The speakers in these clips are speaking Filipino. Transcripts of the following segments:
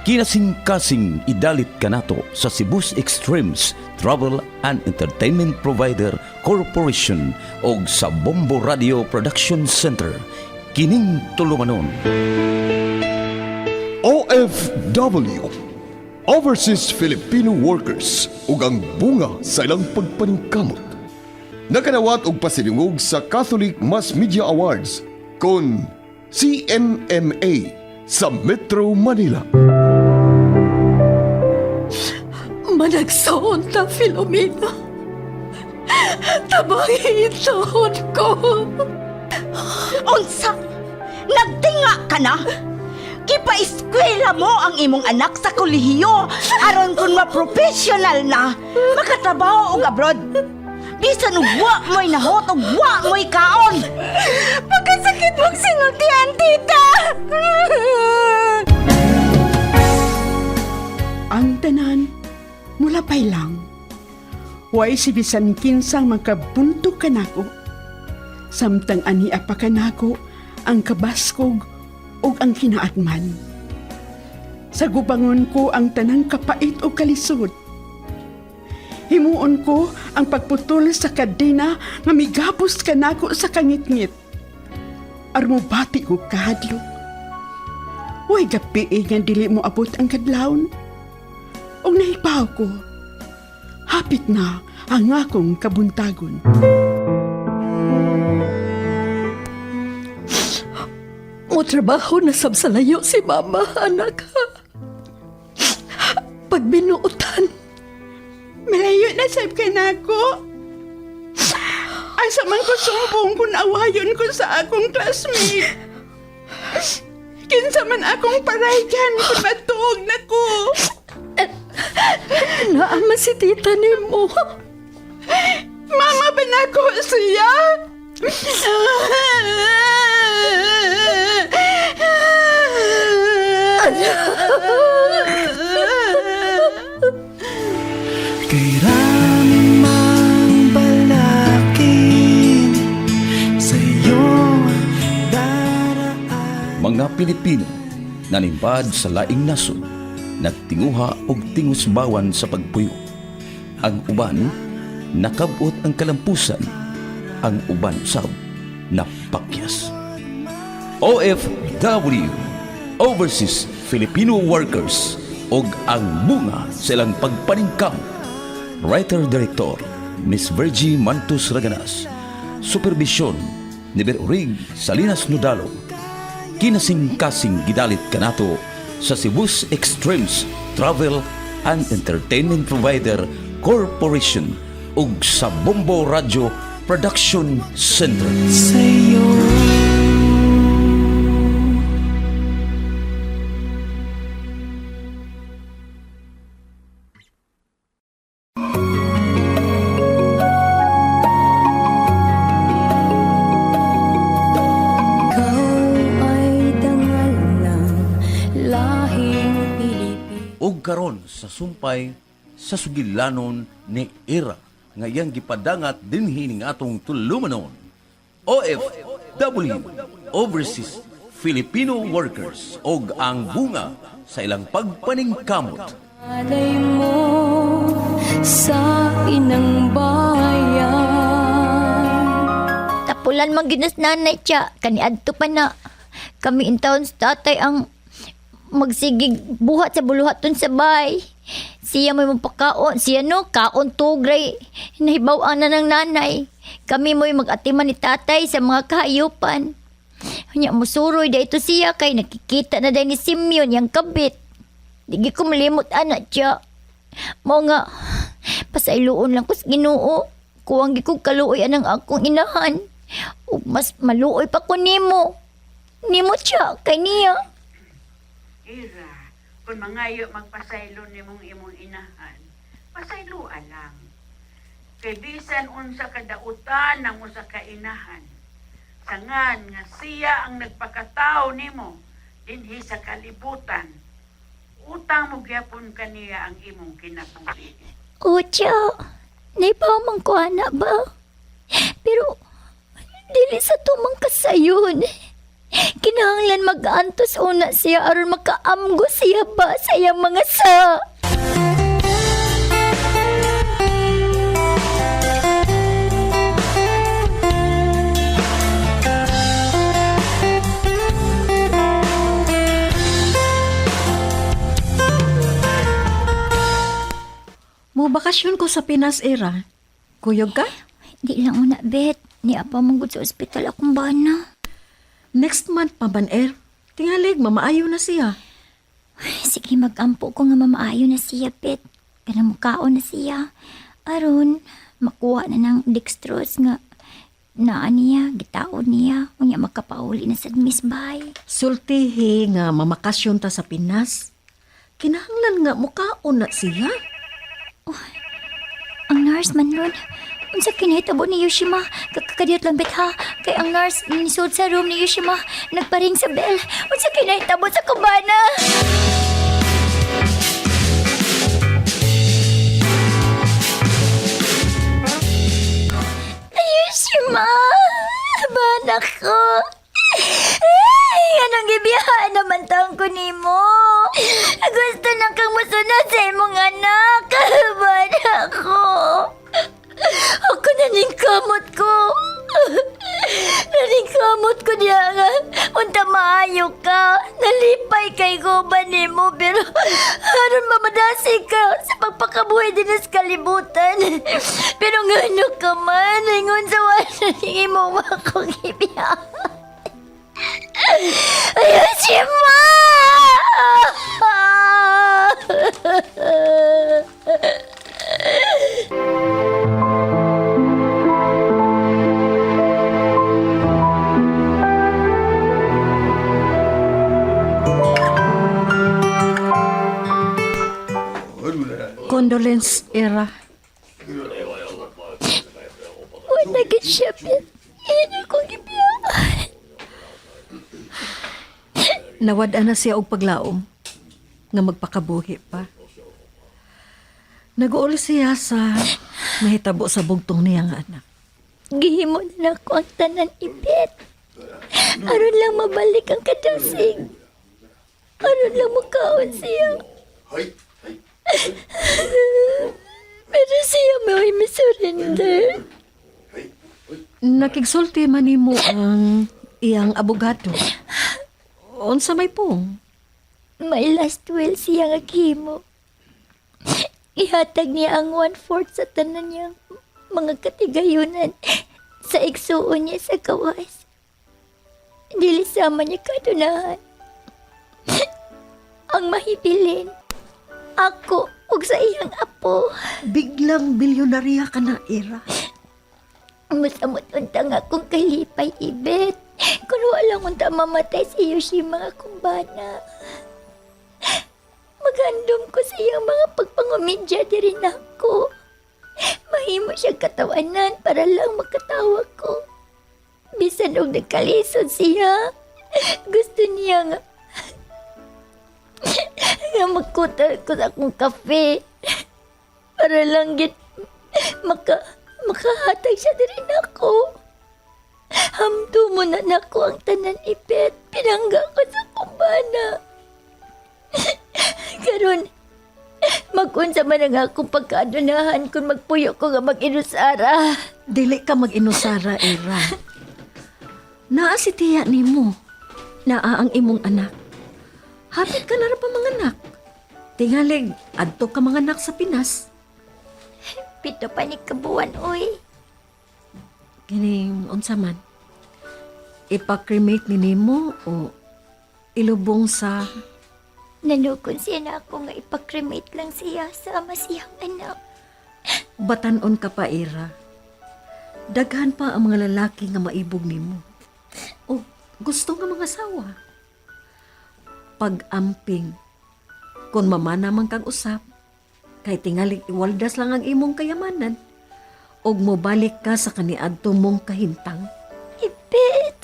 Kinasing-kasing idalit kanato sa Cebu's Extremes Travel and Entertainment Provider Corporation o sa Bombo Radio Production Center. Kining tulumanon. OFW, Overseas Filipino Workers, ug ang bunga sa ilang pagpaningkamot. Nakanawat og pasilungog sa Catholic Mass Media Awards kon CMMA sa Metro Manila. Managsaon ta, Filomena. Tabangin taon ko. Unsa? Nagtinga ka na? Kipa-eskwela mo ang imong anak sa kolehiyo aron kung ma-professional na makatrabaho og abroad. Bisan og wa mo'y nahot og wa mo'y kaon. Pagkasakit mong sinultian, tita. Ang tanan, mula pa'y lang. Way si bisan kinsang magkabuntok ka nako. Samtang ani apa ka nako ang kabaskog o ang kinaatman. Sa gubangon ko ang tanang kapait o kalisod. Himuon ko ang pagputol sa kadena nga migapos ka nako sa kangit-ngit. Armubati ko kahadlok. Way gapi nga dili mo abot ang kadlawon. O nahibaw ko, hapit na ang akong kabuntagon. Mo trabaho na sabsalayo si mama, anak. Pag binuutan, Malayo na sab ka nako. Asa man ko sumbong kung awayon ko sa akong classmate. Kinsa man akong paraygan kung matuog na ko. naama si tita ni mo. Mama ba na ko siya? Kay ramang balakin sa iyong daraan. Mga Pilipino nanimbad sa laing nasod, nagtinguha og tingusbawan sa pagpuyo. Ang uban nakabot ang kalampusan, ang uban sab napakyas. OFW, Overseas Filipino Workers, og ang bunga sa ilang pagpaningkam. Writer-Director Miss Virgie Mantus Raganas, Supervision ni Berurig Salinas Nudalo. Kinasing-kasing gidalit kanato sa Cebu's Extremes Travel and Entertainment Provider Corporation ug sa Bombo Radio Production Center. Sa'yo Og karon sa sumpay sa sugilanon ni Ira nga iyang gipadangat dinhi ning atong tulumanon. OFW, Overseas Filipino Workers, og ang bunga sa ilang pagpaningkamot. Alay mo sa inang bayan. Tapulan mang ginas nanay tiya, kaniadto pa na. Kami in town sa tatay ang magsigig buhat sa buluhaton sa bay. Siya mo'y mapakaon, siya no, kaon tugray. Nahibaw na ng nanay. Kami mo'y mag-atiman ni tatay sa mga kahayupan. Nya musuroy da ito siya kay nakikita na day ni Simeon yang kabit. Digi ko malimot anak tiya. Mao nga, pasayloon lang ko sa Ginoo. Kuwang gikog kaluoy anang akong inahan. O mas maluoy pa ko nimo. Nimo tiya, kay niya. Ira, kung mangayo magpasaylo ni mong imong inahan, pasayloan lang. Kay bisan unsa kadautan ng usa ka inahan. Sangan nga siya ang nagpakatao nimo dinhi sa kalibutan. Utang mo gyapon kaniya ang imong kinabuhi. O tiya, naibaw man ko anak ba? Pero, dili sa tumang kasayon. Kinahanglan mag-antos una siya aron makaamgo siya ba sa iyang mga sa. Mo bakasyon ko sa Pinas, Era. Kuyog ka? Di lang una, Bet. Ni apa manggod sa ospital akong bana. Next month pa ban, Er. Tingalig, mamaayo na siya. Sige, mag-ampo ko nga mamaayo na siya, Bet. Kanang mukaon na siya. Aron, makuha na ng dextrose nga naan niya, gitaon niya, unya makapauli na sa misbay. Sultihi nga mamakasyon ta sa Pinas. Kinahanglan nga mukaon na siya. Ang nurse man ron, unsa kinahitabo ni Yoshima? Kakadiyot lang, Bet, ha? Kay ang nurse nisod sa room ni Yoshima, nagparing sa bell. Unsa kinahitabo sa kubana? Yoshima! Bana ko! Ay, anong ibiyahan naman taong ko ni mo? Gusto na kang masunod sa imong anak. Bana ko! Ako naningkamot ko. Naningkamot ko diya nga. Unta maayo ka. Nalipay kay guban ni mo. Pero haron mamadasi ka sa pagpakabuhay din sa kalibutan. Pero ngano ka man. Ingon sa wala ni mo akong ibiyahan. Ayaw si Ma! Condolence, Era. Wala ka siya, Bet. Yan akong ibiyahan. Nawad na siya og paglaom nga magpakabuhi pa. Nag-uuli siya sa mahitabo sa bugtong niya nga anak. Gihimo na ako ang tanan ibet. Aron lang mabalik ang kadasig. Aron lang makaon siya. Pero siya may surrender. Nakigsulti man nimo ang iyang abogado. Unsa may pong? May last will siya nga gihimo. Ihatag niya ang 1/4 sa tanan niyang mga katigayunan sa igsuon niya sa kawas. Dili sama niya kadunahan. Ang mahibilin, ako ug sa iyang apo. Biglang bilyonarya ka na, Era. Musamot unta nga akong kalipay, Ibet. Kung walang unta mamatay si Yoshima nga akong bana. Maghandom ko sa iyang mga pagpangumidya di rin ako. Mahimo siya katawanan para lang makatawa ko. Bisan og nagkalisod siya. Gusto niya nga nga magkutal ko sa akong kafe. Para lang git makahatag siya di rin ako. Hamdo mo na nako ang tanan ipet. Pinangga ko sa kumbana. Karon, mag-unsa man ang akong pagkaadunahan kung magpuyo ko nga mag-inusara. Dili ka mag-inusara, Era. Naa si tiya nimo. Naa ang imong anak. Hapit ka na ra pa mga anak. Tingalig, adto ka mga anak sa Pinas. Pito pa ni kabuan, oy. Kining unsa man? Ipa-cremate ni nimo o ilubong sa Nanukon siya na ako nga ipakremate lang siya sa ama siyang anak. batanon ka pa, Era? Daghan pa ang mga lalaki nga maibog nimo. O gusto nga mga asawa. Pag-amping, kung mamana man kang usap, kay tingaling iwaldas lang ang imong kayamanan, og mobalik ka sa kaniadto mong kahintang. Ipit!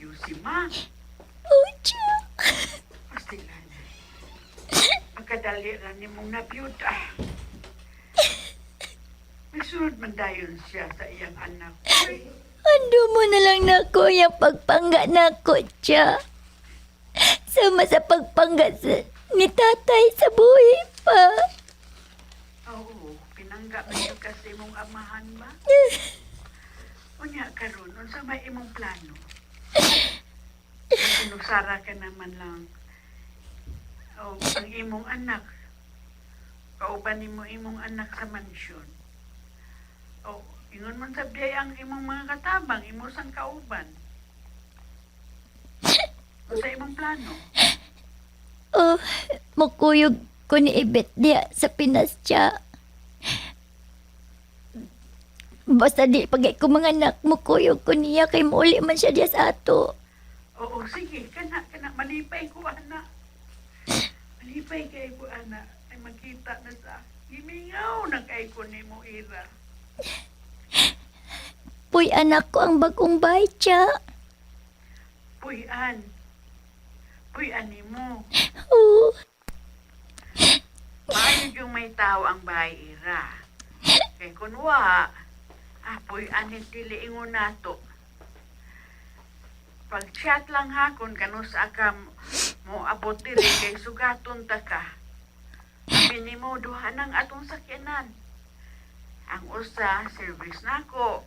maayo si Ma. Ucha. Pastilan. Pagkadali ra ni mong nabiyuda. Masunod man dayon siya sa iyang anak. Uy, Ando mo na lang na ko yung pagpangga na ko, Cha. Sama sa pagpangga ni tatay sa buhay pa. oo, pinangga man yung kasi mong amahan ba? Unya karon unsa may imong plano? Sinusara ka naman lang. O ang imong anak. Kauban nimo imong anak sa mansyon. O ingon man sa biyay ang imong mga katabang, imo sang kauban. Unsa imong plano? Oh, makuyog ko ni Ibet diya sa Pinas, Cha. Basta di pagay ko mga anak, mukuyog ko niya kay mauli man siya diya sa ato. Oo, sige, kana, malipay ko, ana. Malipay kay ko, ana. Ay makita na sa gimingaw na kay ko ni mo, Ira. Puy anak ko ang bagong bahay, Cha. Puy-an. Puy-an ni mo. Oh, Maayo yung may tao ang bahay, Ira. Kay kunwa, puy-an dili ingon nato. Pag-chat lang ha, kung kanus aka mo abot diri kay sugaton ta ka. Bini mo duha ng atong sakyanan. Ang usa, service nako.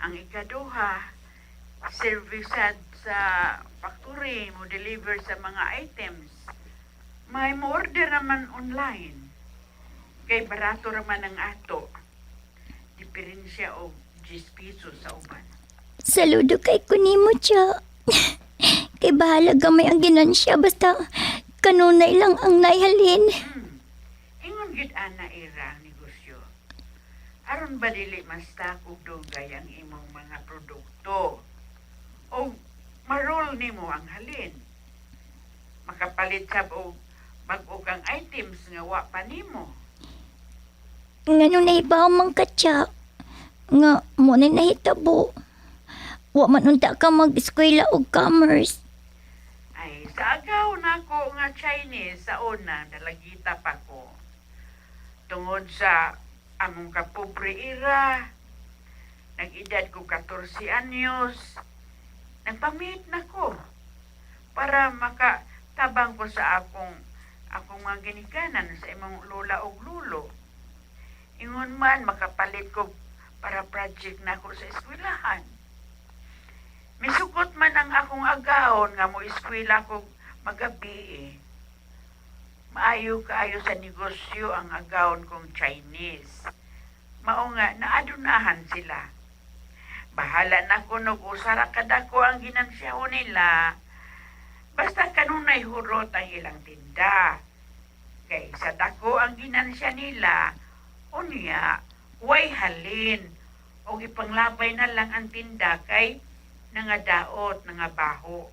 Ang ikaduha, service sa factory mo deliver sa mga items. May mo order naman online. Kay barato raman ang ato. Diferensya o 10 pesos sa uban. saludo kay kunimo, Cha. Kay bahala gamay ang ginansya, basta kanunay lang ang naihalin. Ingon gid ana Ira ang negosyo. Aron ba dili mas takog dugay ang imong mga produkto. O marol nimo ang halin. Makapalit sab og bag-o kang items nga wa pa nimo. Nga nung nahibaw mang ka, Cha. Nga mo na nahitabo. Wa man unta ka mag-eskwela og commerce. Ay, sa agaw nako nga Chinese sa una, dalagita pa ko. Tungod sa among kapobre Ira, nag-edad ko 14 anyos, nagpamit na ko para makatabang ko sa akong mga ginikanan sa imong lola o lulo. Ingon man, makapalit ko para project na ko sa eskwelahan. Misukot man ang akong agahon nga mo eskwela ko magabi. Maayo kaayo sa negosyo ang agahon kong Chinese. Mao nga naadunahan sila. Bahala na ko usara kadako ang ginansyaho nila. Basta kanunay hurot ang ilang tinda. Kay sa dako ang ginansya nila, unya, way halin. O ipanglabay na lang ang tinda kay nangadaot, nangabaho.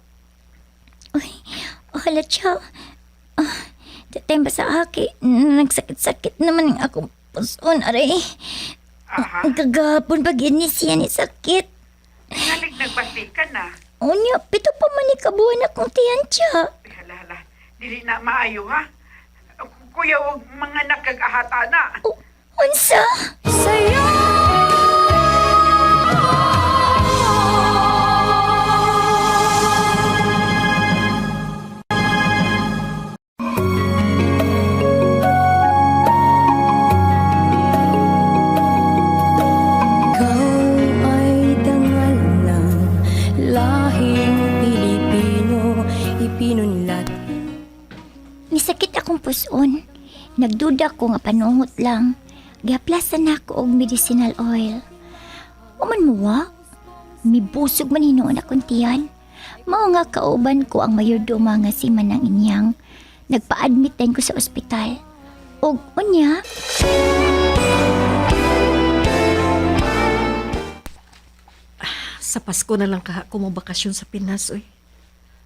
Uy, hala, Cha. Tatay ba sa aki? Nagsakit-sakit naman ang akong puson, aray. Aha, Kagapon pag siya ni sakit. nalig nagbati ka na. Unya, pito pa man ni kabuhan akong tiyan, Cha. Ay, hala, dili na maayo ha. Kuya, huwag mga nakag-ahata na. Unsa? Sa'yo Ikaw ay dangal ng lahing Pilipino, ipinunlat. Nisakit akong puson. Nagduda ko nga panungot lang. Gihaplasan ako og medicinal oil. Uman mo wa? Mibusog man hinuon akong tiyan. Mao nga kauban ko ang mayordoma nga si Manang Inyang. Nagpa-admit din ko sa ospital. Og unya, Sa Pasko na lang ka kumubakasyon sa Pinas, oy.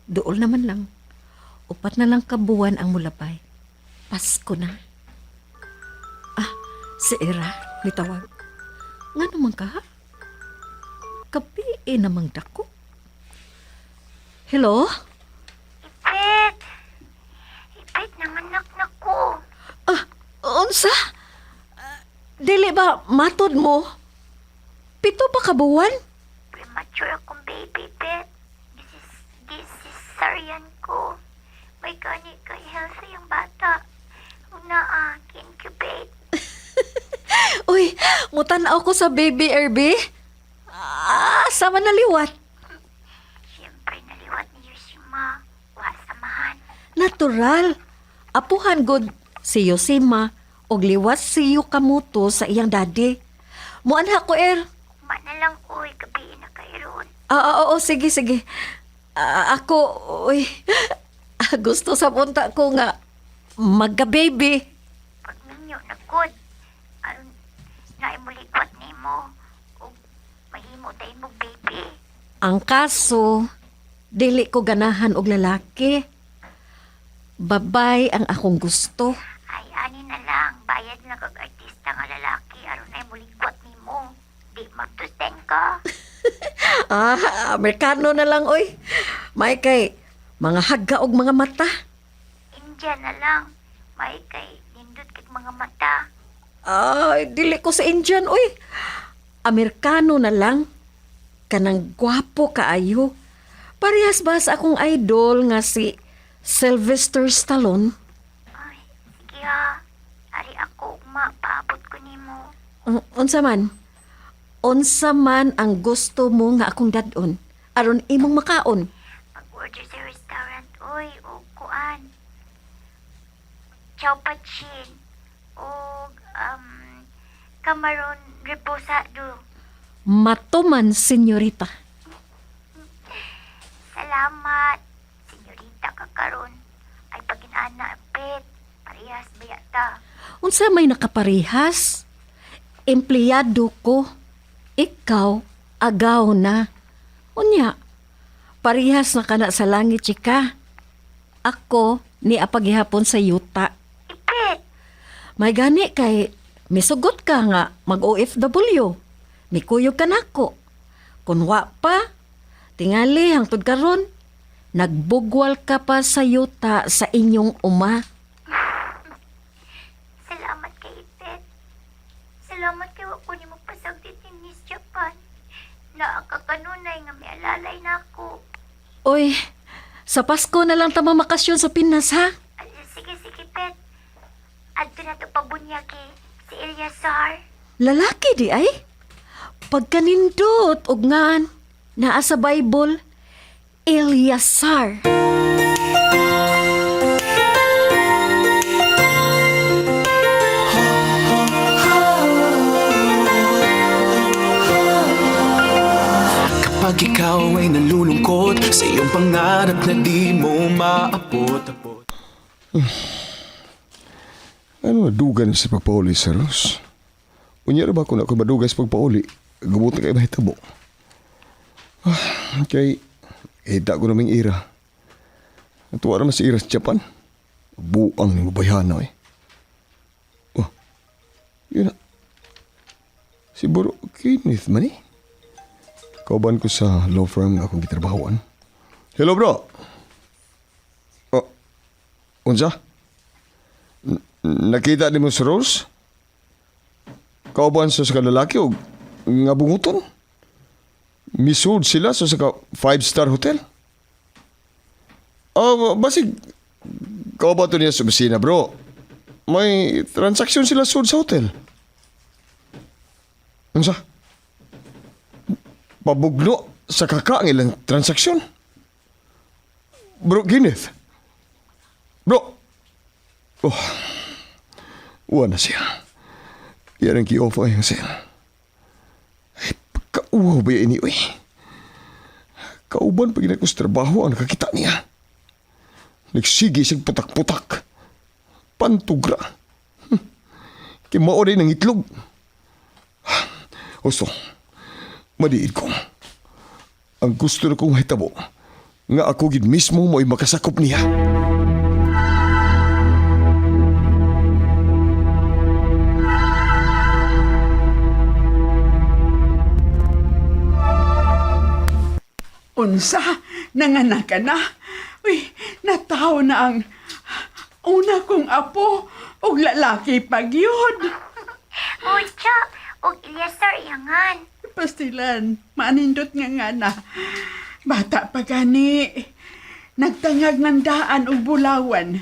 Dool naman lang. Upat na lang kabuwan ang mulapay. Pasko na. Si Ira, nitawag. Nga naman ka, ha? Kapi namang dako. Hello? Ipit! Ipit, nanganak na ko. Unsa? Dili ba matod mo? Pito pa ka buwan? Premature akong baby, Pet. This is Sarian ko. May gani kay healthy ang bata. Una, incubate. Uy, mutanaw ko sa baby, Irby. Sama naliwat. Siyempre, naliwat ni Yoshima. Wa samahan. Natural. Apuhan good si Yosima og liwat siyo kamuto sa iyang daddy. Muanha ko, Ma na lang, uy, gabi na kairon. Oo, sige. Ako, uy, gusto sa punta ko nga magka-baby. Pag minyo na good, aron na imulikwat ni mo. O mahimo tayo mo, baby. Ang kaso, dili ko ganahan og lalaki. Babay ang akong gusto. Ay, ani na lang. Bayad na kag artista nga lalaki. Aron na imulikwat ni mo. Di magtusten ka. Amerikano na lang, oy. May kay mga haga og mga mata. India na lang. May kay nindot kag mga mata. Ay, dili ko sa Indian, oy. Amerikano na lang. Kanang gwapo kaayo. Parehas ba sa akong idol nga si Sylvester Stallone? Ay, sige ha. Ari ako, ugma. Paabot ko ni mo. Unsa man? Unsa man ang gusto mo nga akong dadon? Aron imong makaon. Mag-order sa restaurant, oy, o kuan. Chow pachin. O, camaron reposado. Matuman, senyorita. Salamat. Senyorita ka karon. Ay paginana, Pet. Parehas bayata. Unsa may nakaparehas? Empleyado ko. Ikaw, agaw na. Unya, parehas na kana sa langit, chika. Ako, ni apaghihapon sa yuta. Ipet! May gani kay, misugot ka nga, mag-OFW. Mikuyog ka nako. Kung wa pa, tingali hangtod karon, nagbugwal ka pa sa yuta sa inyong uma. Salamat kay Ipet. Salamat kay wako ni magpasagdit ni Miss Japan. Naakakanunay nga may alalay na ako. Oy, sa Pasko na lang ta mamakasyon sa Pinas, ha? Ay, sige, Pet. Adto na to pabunyagi si Eliasar. Lalaki di ay? Pagkanindot og ngan, naa sa Bible, Eliasar. Kapag ikaw ay nalulungkot sa iyong pangarap na di mo maabot-abot. Ano madugan sa pagpauli sa Ros? Unya ra ba kung ako madugan sa pagpauli? Gumot na kayo mahitabo. Kay, hita ko naming ira. Natuwa naman si Ira sa Japan. Buang ni mabayhana eh. Oh, yun na. Si Bro Kenneth man eh. Kauban ko sa law firm na akong gitrabahoan. Hello bro! Oh, unsa? Nakita ni mo si Rose? Kauban sa lalaki o nga bunguton? Misud sila sa 5-star hotel? Basig, kauban to niya sa opisina bro. May transaksyon sila sud sa hotel. Unsa? Pabugno sa kaka ang ilang transaksyon? Bro Kenneth? Bro! Oh, uwan na siya. Yan ang ki-offer yung sale. Ay, pagka-uwaw ba yan uy? Kauban pag ginagos trabaho ang nakakita niya. Nagsige siyang putak-putak. Pantugra. Kimaoray ng itlog. Osto, madiid ko. Ang gusto na kong hitabo, nga ako gid mismo mo'y makasakop niya. Unsa, nanganak ka na. Uy, nataw na ang una kong apo o lalaki pagyod. Oh, Cha. O Eliasar, iyangan. Pastilan, manindot nga na. Bata pa gani. Nagtangag ng daan o bulawan.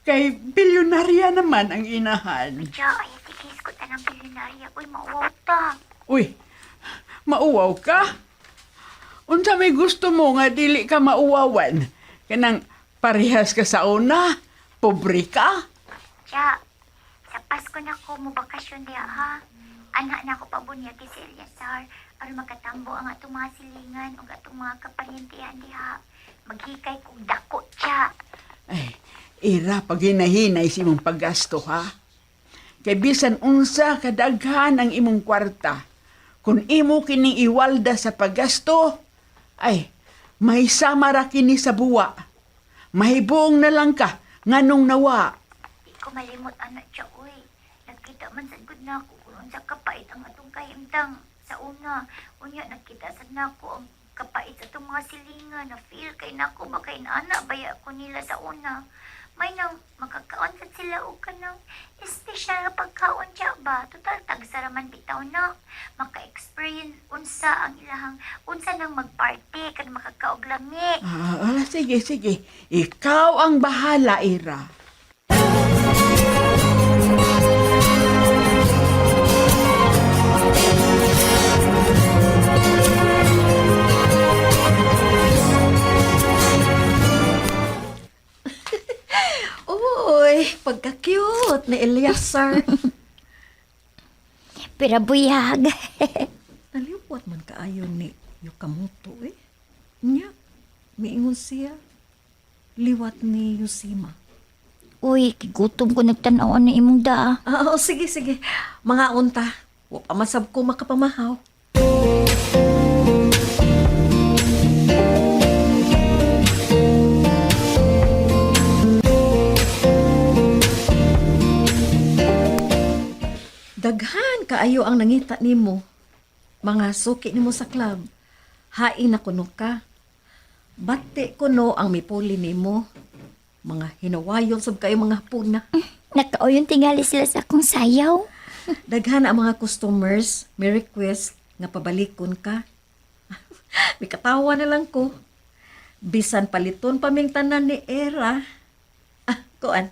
Kay bilyonarya naman ang inahan. Cha, ay tigis ko tanang bilinarya. Uy, mauwaw ta. Uy, mauwaw ka? Unsa may gusto mo nga dili ka mauwawan? Kanang parehas ka sa una, pobre ka? Cha, sa Pasko na ko mo bakasyon diya ha. Anak na ako pabunyagi si Eliasar. Aron makatambo ang atong mga silingan o atong mga kaparyentihan diha. Maghikay kong dako, Cha. Ay, ira pag hinahinay si mong paggasto ha. Kay bisan unsa kadaghan ang imong kwarta. Kung imo kining iwalda sa paggasto, ay, may samara kini sa buwa. Mahibong na lang ka, nganong nawa. Di ko malimot, anak, Cha, uy. Nagkita man sa good na ako kung sa kapait ang atong kahimtang. Sa una, unya nakita sa nako ang kapait sa itong mga silingan na feel kay nako ba kay anak baya ko nila sa una. May nang makakaon sa sila o ka ng espesyal na pagkaon siya ba? Total, tagsaraman bitaw na. Maka-experience unsa ang ilahang, unsa nang mag-party kan makakaog lami. Sige, sige. Ikaw ang bahala, Ira. Uy, pagka-cute ni Eliasar. Pero buyag. Naliwat man kaayo ni Yukamoto eh. Nya, miingon siya. Liwat ni Yusima. Uy, kigutom ko nagtanaw na imong da. Oo, sige, sige. Mga unta. Wa pa masab ko makapamahaw. Daghan kaayo ang nangita nimo. Mga suki nimo sa club. Hain na kuno ka. Bate kuno ang mipuli nimo. Mga hinawayon sab kayo mga puna. Nakauyon tingali sila sa akong sayaw. Daghan ang mga customers may request nga pabalikon ka. May katawa na lang ko. Bisan paliton pa ming tanan ni Era. Kuan.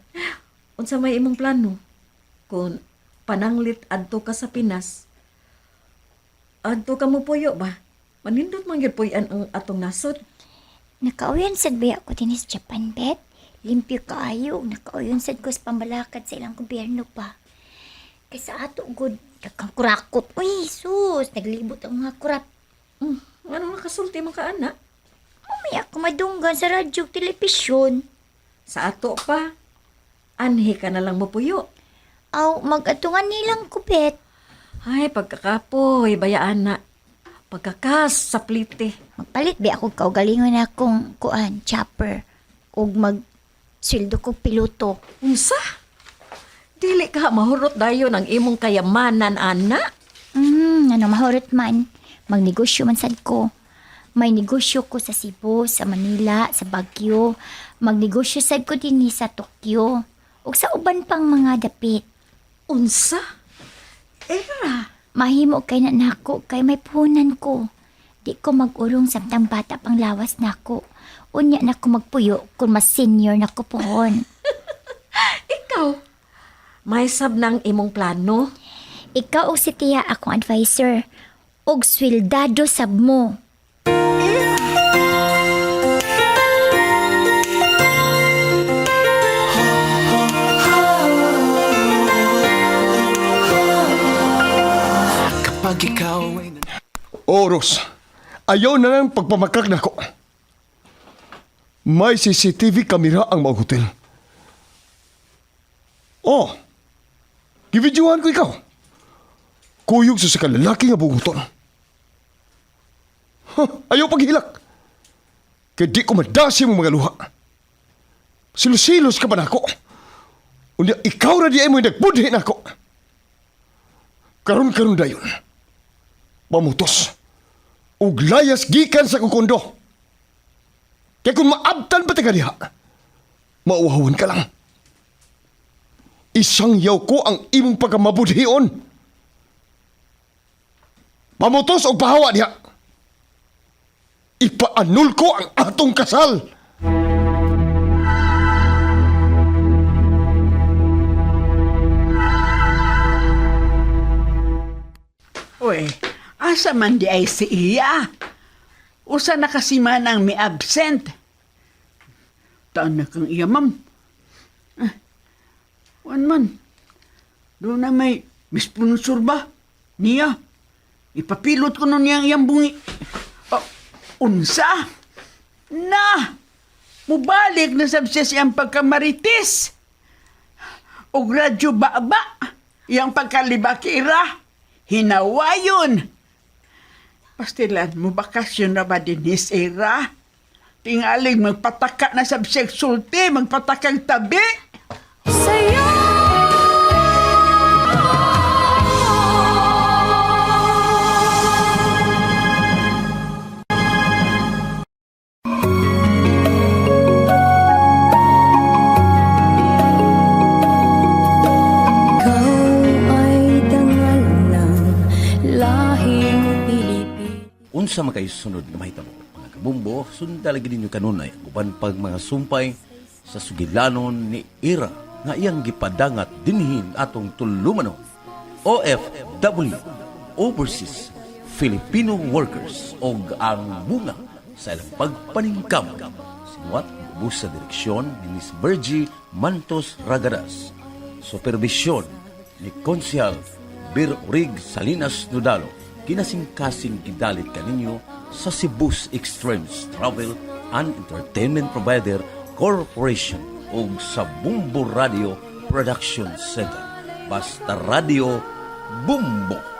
Unsa may imong plano? Kung pananglit adto ka sa Pinas. Adto ka mo puyo ba? Manindot man gyud puy-an ang atong nasod. Nakauyon sad ba ako din sa Japan, bet? Limpyo kaayo. Nakauyon sad ko sa pambalakad sa ilang gobyerno pa. Kaysa ato good, daghang kurakot. Uy, sus, naglibot ang mga kurat. Ano nakasulti man ka ana? May ako madunggan sa radyo, telepisyon. Sa ato pa. Anhi ka na lang mo puyo. Aw, mag-atungan nilang kubet. Ay, pagkakapoy, bayaan na. Pagkakas sa plite. Magpalit ba ako kaugalingon na akong kuan, chopper. O mag-sweldo ko piloto. Unsa? Dili ka mahurot dayon ang imong kayamanan, ana. Ano mahurot man. Magnegosyo man sad ko. May negosyo ko sa Cebu, sa Manila, sa Baguio. Magnegosyo sad ko din sa Tokyo. O sa uban pang mga dapit. Unsa? Era. Mahimo kay na nako kay may puhunan ko. Di ko mag-urong samtang bata pang lawas nako. Unya na ko magpuyo kung mas senior na ko pohon. Ikaw, may sab ng imong plano. Ikaw o si Tia akong advisor. Og swildado sab mo. Kapag ikaw ay Oros, ayaw na lang pagpamakak na ko. May CCTV kamera ang mga hotel. Oh, gibidyohan ko ikaw. Kuyog sa kalalaki nga bunguton. Ayaw paghilak. Kaya di ko madasi mo mga luha. Silos-silos ka ba na ako? Unya ikaw na di ay mo nagbudhi na ako. Karon dayon. Pamutos. Ug layas gikan sa kukundo. Kaya kung maabtan pa taga diha, mauhawan ka lang. Isang yaw ko ang imong pagkamabudhion. Mamutos o pahawa diha. Ipaanul ko ang atong kasal. Uy, asa man di ay si iya? Usa na kasi man ang may absent. Taan na kang iya, ma'am. Wan man. Doon na may misponsor ba? Niya. Ipapilot ko nun niyang iyang bungi. Unsa? Na! Mubalik na sabses iyang pagkamaritis. O radyo ba? Iyang pagkalibakira. Hinawayon. Pastilan mo bakasyon na ba din Miss Era? Tingaling magpataka na sabsek sulti, magpatakang tabi. Sa'yo Ikaw ay dangal ng lahing Pilipino. Unsa makay sunod nga mahitabo, mga kabumbo, sundalagi ninyo kanunay ang uban pag mga sumpay sa sugilanon ni Ira nga iyang gipadangat dinhin atong tulumanon. OFW, Overseas Filipino Workers o ang bunga sa ilang pagpaningkam. Sinuwat bus sa direksyon ni Miss Virgie Mantos Ragadas. Supervisyon ni Konsyal Bir Rig Salinas Nudalo. Kinasing-kasing gidalit kaninyo sa Cebu's Extremes Travel and Entertainment Provider Corporation o sa Bumbo Radio Production Center. Basta Radio Bumbo.